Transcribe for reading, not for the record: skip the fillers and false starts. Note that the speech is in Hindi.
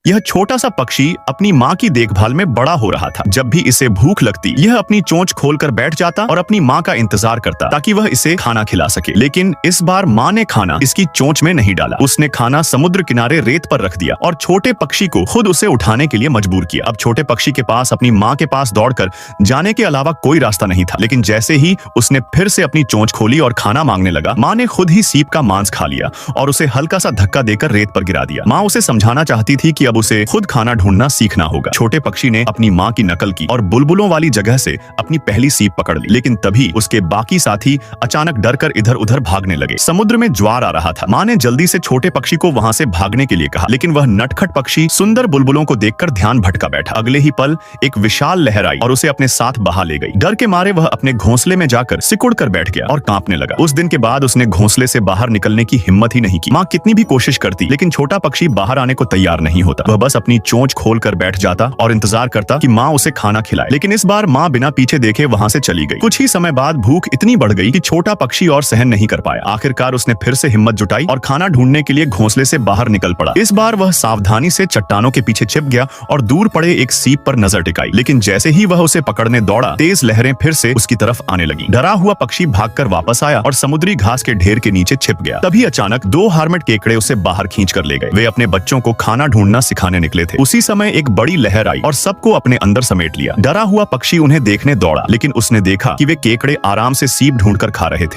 यह छोटा सा पक्षी अपनी माँ की देखभाल में बड़ा हो रहा था। जब भी इसे भूख लगती, यह अपनी चोंच खोलकर बैठ जाता और अपनी माँ का इंतजार करता ताकि वह इसे खाना खिला सके। लेकिन इस बार माँ ने खाना इसकी चोंच में नहीं डाला। उसने खाना समुद्र किनारे रेत पर रख दिया और छोटे पक्षी को खुद उसे उठाने के लिए मजबूर किया। अब छोटे पक्षी के पास अपनी माँ के पास दौड़कर जाने के अलावा कोई रास्ता नहीं था। लेकिन जैसे ही उसने फिर से अपनी चोंच खोली और खाना मांगने लगा, माँ ने खुद ही सीप का मांस खा लिया और उसे हल्का सा धक्का देकर रेत पर गिरा दिया। माँ उसे समझाना चाहती थी कि अब उसे खुद खाना ढूंढना सीखना होगा। छोटे पक्षी ने अपनी माँ की नकल की और बुलबुलों वाली जगह से अपनी पहली सीप पकड़ ली। लेकिन तभी उसके बाकी साथी अचानक डरकर इधर उधर भागने लगे। समुद्र में ज्वार आ रहा था। माँ ने जल्दी से छोटे पक्षी को वहां से भागने के लिए कहा, लेकिन वह नटखट पक्षी सुंदर बुलबुलों को देखकर ध्यान भटका बैठा। अगले ही पल एक विशाल लहर आई और उसे अपने साथ बहा ले गई। डर के मारे वह अपने घोंसले में जाकर सिकुड़ कर बैठ गया और कांपने लगा। उस दिन के बाद उसने घोंसले से बाहर निकलने की हिम्मत ही नहीं की। माँ कितनी भी कोशिश करती, लेकिन छोटा पक्षी बाहर आने को तैयार नहीं होता। वह बस अपनी चोंच खोलकर बैठ जाता और इंतजार करता कि माँ उसे खाना खिलाए। लेकिन इस बार माँ बिना पीछे देखे वहां से चली गई। कुछ ही समय बाद भूख इतनी बढ़ गई कि छोटा पक्षी और सहन नहीं कर पाया। आखिरकार उसने फिर से हिम्मत जुटाई और खाना ढूंढने के लिए घोंसले से बाहर निकल पड़ा। इस बार वह सावधानी से चट्टानों के पीछे छिप गया और दूर पड़े एक सीप पर नजर टिकाई। लेकिन जैसे ही वह उसे पकड़ने दौड़ा, तेज लहरें फिर से उसकी तरफ आने लगी। डरा हुआ पक्षी भागकर वापस आया और समुद्री घास के ढेर के नीचे छिप गया। तभी अचानक दो हार्मेट केकड़े उसे बाहर खींच कर ले गए। वे अपने बच्चों को खाना ढूंढना सिखाने निकले थे। उसी समय एक बड़ी लहर आई और सबको अपने अंदर समेट लिया। डरा हुआ पक्षी उन्हें देखने दौड़ा, लेकिन उसने देखा कि वे केकड़े आराम से सीप ढूंढकर खा रहे थे।